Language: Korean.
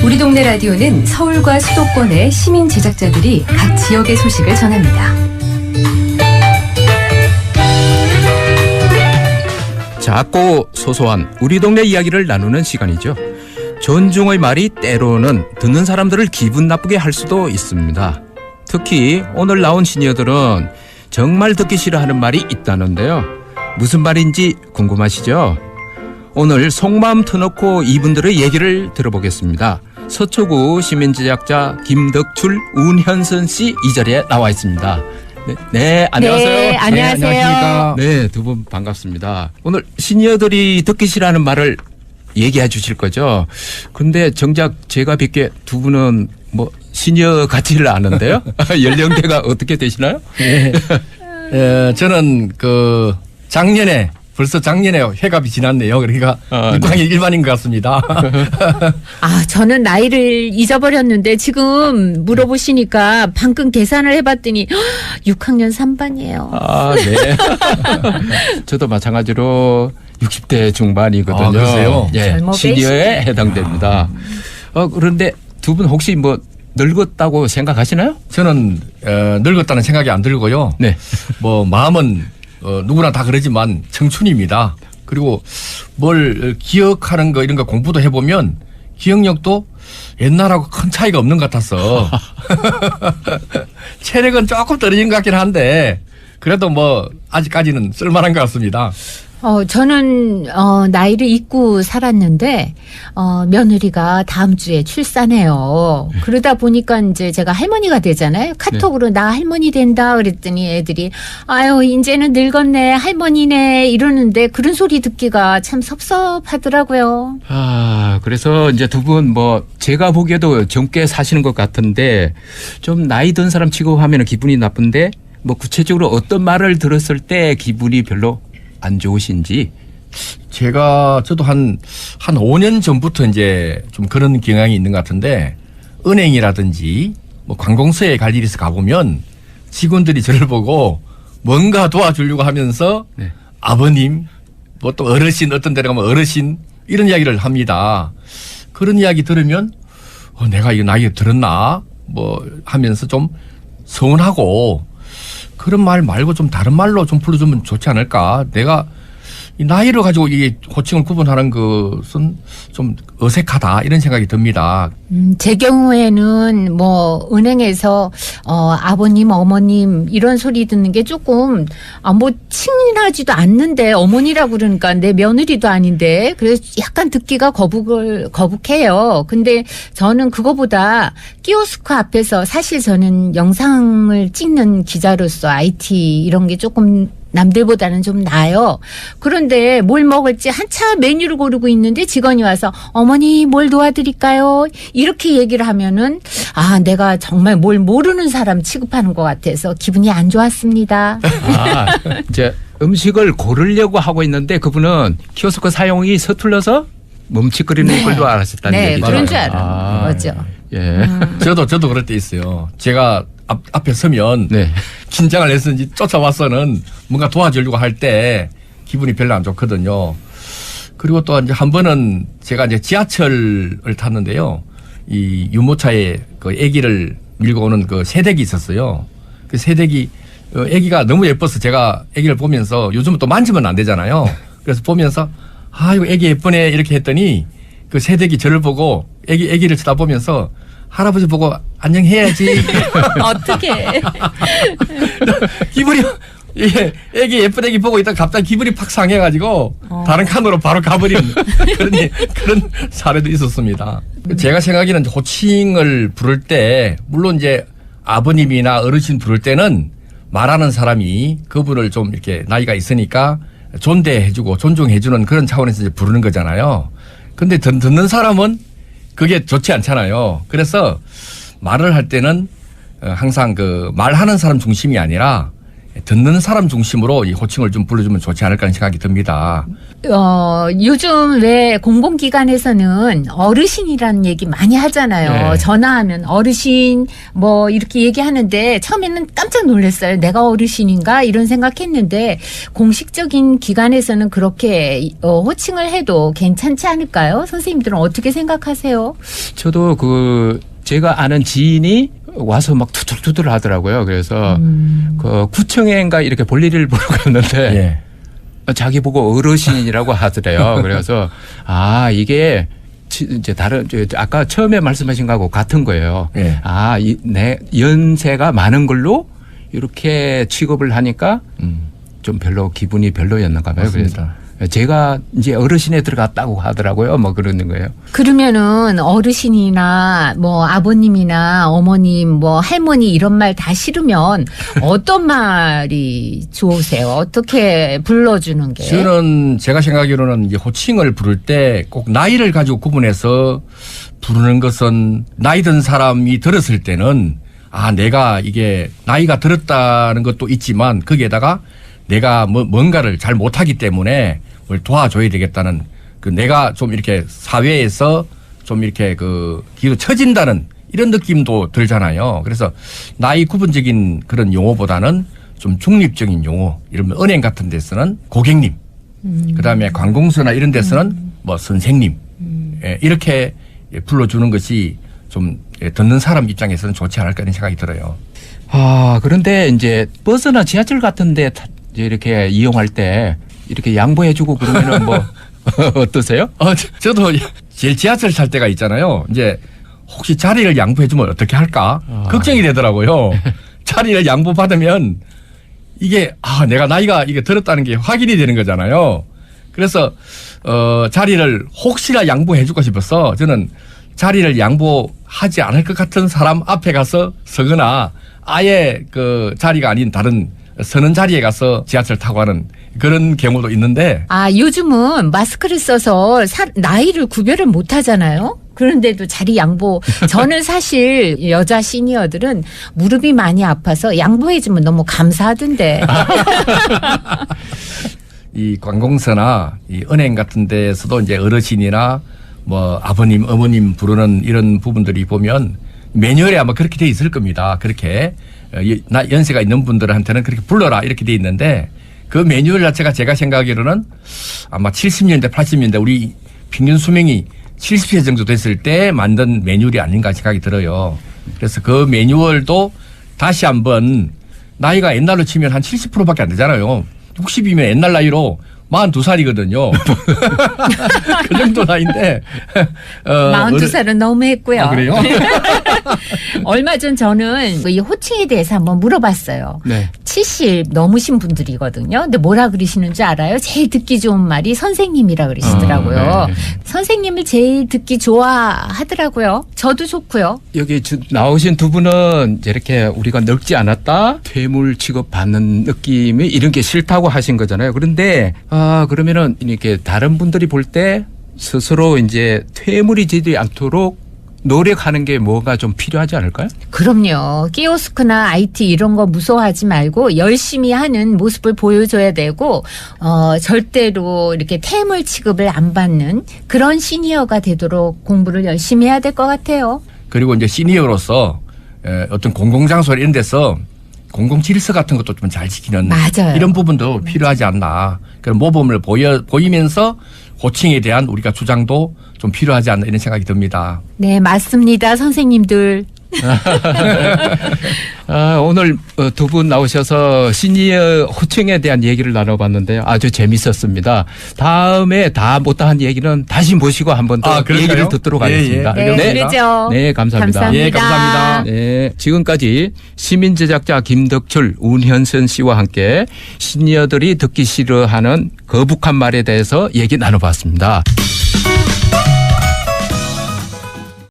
우리 동네 라디오는 서울과 수도권의 시민 제작자들이 각 지역의 소식을 전합니다. 작고 소소한 우리 동네 이야기를 나누는 시간이죠. 존중의 말이 때로는 듣는 사람들을 기분 나쁘게 할 수도 있습니다. 특히 오늘 나온 시니어들은 정말 듣기 싫어하는 말이 있다는데요. 무슨 말인지 궁금하시죠? 오늘 속마음 터놓고 이분들의 얘기를 들어보겠습니다. 서초구 시민제작자 김덕출, 운현선 씨 이 자리에 나와 있습니다. 네, 안녕하세요. 네, 안녕하세요. 네, 두 분 반갑습니다. 오늘 시니어들이 듣기 싫어하는 말을 얘기해 주실 거죠. 근데 정작 제가 뵙기에 두 분은 뭐 시니어 같지를 않은데요. 연령대가 어떻게 되시나요? 네. 저는 벌써 작년에 회갑이 지났네요. 그러니까 육광이 일반인 것 같습니다. 저는 나이를 잊어버렸는데 지금 물어보시니까 방금 계산을 해봤더니 6학년 3반이에요. 네. 저도 마찬가지로 60대 중반이거든요. 그러세요? 예, 젊어 시니어에 해당됩니다. 그런데 두 분 혹시 뭐 늙었다고 생각하시나요? 저는 늙었다는 생각이 안 들고요. 네. 뭐 마음은 누구나 다 그러지만 청춘입니다. 그리고 뭘 기억하는 거 이런 거 공부도 해보면 기억력도 옛날하고 큰 차이가 없는 것 같아서 체력은 조금 떨어진 것 같긴 한데 그래도 뭐 아직까지는 쓸만한 것 같습니다. 저는 나이를 잊고 살았는데 며느리가 다음 주에 출산해요. 그러다 보니까 이제 제가 할머니가 되잖아요. 카톡으로 나 할머니 된다 그랬더니 애들이 아유 이제는 늙었네 할머니네 이러는데 그런 소리 듣기가 참 섭섭하더라고요. 그래서 이제 두 분 뭐 제가 보기에도 젊게 사시는 것 같은데 좀 나이 든 사람 취급하면 기분이 나쁜데 뭐 구체적으로 어떤 말을 들었을 때 기분이 별로 안 좋으신지. 저도 한 5년 전부터 이제 좀 그런 경향이 있는 것 같은데 은행이라든지 뭐 관공서에 갈 일이 있어 가보면 직원들이 저를 보고 뭔가 도와주려고 하면서 네. 아버님 뭐 또 어르신 어떤 데로 가면 어르신 이런 이야기를 합니다. 그런 이야기 들으면 내가 이거 나이에 들었나 뭐 하면서 좀 서운하고 그런 말 말고 좀 다른 말로 좀 불러주면 좋지 않을까. 내가 이 나이를 가지고 이게 호칭을 구분하는 것은 좀 어색하다 이런 생각이 듭니다. 제 경우에는 뭐 은행에서 아버님 어머님 이런 소리 듣는 게 조금 뭐 친하지도 않는데 어머니라고 그러니까 내 며느리도 아닌데 그래서 약간 듣기가 거북해요. 근데 저는 그거보다 키오스크 앞에서 사실 저는 영상을 찍는 기자로서 IT 이런 게 조금 남들보다는 좀 나아요. 그런데 뭘 먹을지 한참 메뉴를 고르고 있는데 직원이 와서 어머니 뭘 도와드릴까요? 이렇게 얘기를 하면은 내가 정말 뭘 모르는 사람 취급하는 것 같아서 기분이 안 좋았습니다. 이제 음식을 고르려고 하고 있는데 그분은 키오스크 사용이 서툴러서 멈칫거리는 걸로 알았었다는 얘기죠. 그런 줄 알았는 거죠. 예. 저도 그럴 때 있어요. 제가 앞에 서면 네. 긴장을 했는지 쫓아와서는 뭔가 도와주려고 할 때 기분이 별로 안 좋거든요. 그리고 또 이제 한 번은 제가 이제 지하철을 탔는데요. 이 유모차에 그 아기를 밀고 오는 그 새댁이 있었어요. 그 새댁이 아기가 너무 예뻐서 제가 아기를 보면서 요즘은 또 만지면 안 되잖아요. 그래서 보면서 이거 아기 예쁘네 이렇게 했더니 그 새댁이 저를 보고 아기를 쳐다보면서 할아버지 보고 안녕해야지. 어떻게? 기분이 애기 예쁜 애기 보고 있다가 갑자기 기분이 팍 상해가지고 다른 칸으로 바로 가버린 그런 사례도 있었습니다. 제가 생각하기에는 호칭을 부를 때 물론 이제 아버님이나 어르신 부를 때는 말하는 사람이 그분을 좀 이렇게 나이가 있으니까 존대해주고 존중해주는 그런 차원에서 이제 부르는 거잖아요. 근데 듣는 사람은 그게 좋지 않잖아요. 그래서 말을 할 때는 항상 그 말하는 사람 중심이 아니라 듣는 사람 중심으로 이 호칭을 좀 불러주면 좋지 않을까 하는 생각이 듭니다. 요즘 왜 공공기관에서는 어르신이라는 얘기 많이 하잖아요. 네. 전화하면 어르신 뭐 이렇게 얘기하는데 처음에는 깜짝 놀랐어요. 내가 어르신인가 이런 생각했는데 공식적인 기관에서는 그렇게 호칭을 해도 괜찮지 않을까요? 선생님들은 어떻게 생각하세요? 저도 제가 아는 지인이 와서 막 투덜투덜 하더라고요. 그래서 그 구청에인가 이렇게 볼일을 보러 갔는데 예. 자기 보고 어르신이라고 하더래요. 그래서 이게 이제 아까 처음에 말씀하신 거하고 같은 거예요. 예. 내 연세가 많은 걸로 이렇게 취급을 하니까 좀 별로 기분이 별로였는가 봐요. 맞습니다. 그래서 제가 이제 어르신에 들어갔다고 하더라고요. 뭐 그러는 거예요. 그러면은 어르신이나 뭐 아버님이나 어머님 뭐 할머니 이런 말 다 싫으면 어떤 말이 좋으세요? 어떻게 불러주는 게? 저는 제가 생각하기로는 이제 호칭을 부를 때 꼭 나이를 가지고 구분해서 부르는 것은 나이 든 사람이 들었을 때는 내가 이게 나이가 들었다는 것도 있지만 거기에다가 내가 뭔가를 잘 못하기 때문에 뭘 도와줘야 되겠다는 내가 좀 이렇게 사회에서 좀 이렇게 뒤로 처진다는 이런 느낌도 들잖아요. 그래서 나이 구분적인 그런 용어보다는 좀 중립적인 용어, 이러면 은행 같은 데서는 고객님, 그다음에 관공서나 이런 데서는 뭐 선생님, 이렇게 불러주는 것이 좀 듣는 사람 입장에서는 좋지 않을까 하는 생각이 들어요. 그런데 이제 버스나 지하철 같은 데 이렇게 이용할 때 이렇게 양보해주고 그러면은 뭐 어떠세요? 저도 제일 지하철 탈 때가 있잖아요. 이제 혹시 자리를 양보해주면 어떻게 할까? 걱정이 되더라고요. 자리를 양보받으면 이게 내가 나이가 이게 들었다는 게 확인이 되는 거잖아요. 그래서 자리를 혹시나 양보해줄까 싶어서 저는 자리를 양보하지 않을 것 같은 사람 앞에 가서 서거나 아예 자리가 아닌 다른 서는 자리에 가서 지하철 타고 하는 그런 경우도 있는데. 요즘은 마스크를 써서 나이를 구별을 못 하잖아요. 그런데도 자리 양보. 저는 사실 여자 시니어들은 무릎이 많이 아파서 양보해주면 너무 감사하던데. 이 관공서나 이 은행 같은 데서도 이제 어르신이나 뭐 아버님, 어머님 부르는 이런 부분들이 보면 매뉴얼에 아마 그렇게 돼 있을 겁니다. 그렇게 연세가 있는 분들한테는 그렇게 불러라 이렇게 돼 있는데 그 매뉴얼 자체가 제가 생각하기로는 아마 70년대, 80년대 우리 평균 수명이 70세 정도 됐을 때 만든 매뉴얼이 아닌가 생각이 들어요. 그래서 그 매뉴얼도 다시 한번 나이가 옛날로 치면 한 70%밖에 안 되잖아요. 60이면 옛날 나이로 42살이거든요. 그 정도 나이인데. 42살은 너무했고요. 그래요? 얼마 전 저는 이 호칭에 대해서 한번 물어봤어요. 네. 70 넘으신 분들이거든요. 근데 뭐라 그러시는 줄 알아요? 제일 듣기 좋은 말이 선생님이라 그러시더라고요. 네. 선생님을 제일 듣기 좋아하더라고요. 저도 좋고요. 여기 나오신 두 분은 이렇게 우리가 늙지 않았다, 퇴물 취급받는 느낌이 이런 게 싫다고 하신 거잖아요. 그런데 그러면은 이렇게 다른 분들이 볼 때 스스로 이제 퇴물이 되지 않도록 노력하는 게 뭐가 좀 필요하지 않을까요? 그럼요. 키오스크나 IT 이런 거 무서워하지 말고 열심히 하는 모습을 보여줘야 되고 절대로 이렇게 퇴물 취급을 안 받는 그런 시니어가 되도록 공부를 열심히 해야 될 것 같아요. 그리고 이제 시니어로서 어떤 공공장소 이런 데서 공공 질서 같은 것도 좀 잘 지키는 맞아요. 이런 부분도 필요하지 않나. 그런 모범을 보이면서 호칭에 대한 우리가 주장도 좀 필요하지 않나 이런 생각이 듭니다. 네, 맞습니다. 선생님들. 오늘 두 분 나오셔서 시니어 호칭에 대한 얘기를 나눠봤는데요. 아주 재밌었습니다. 다음에 다 못다한 얘기는 다시 모시고 한 번 더 그럴까요? 얘기를 듣도록 하겠습니다. 네, 그러죠. 네, 감사합니다. 감사합니다. 예, 감사합니다. 네, 지금까지 시민제작자 김덕철, 운현선 씨와 함께 시니어들이 듣기 싫어하는 거북한 말에 대해서 얘기 나눠봤습니다.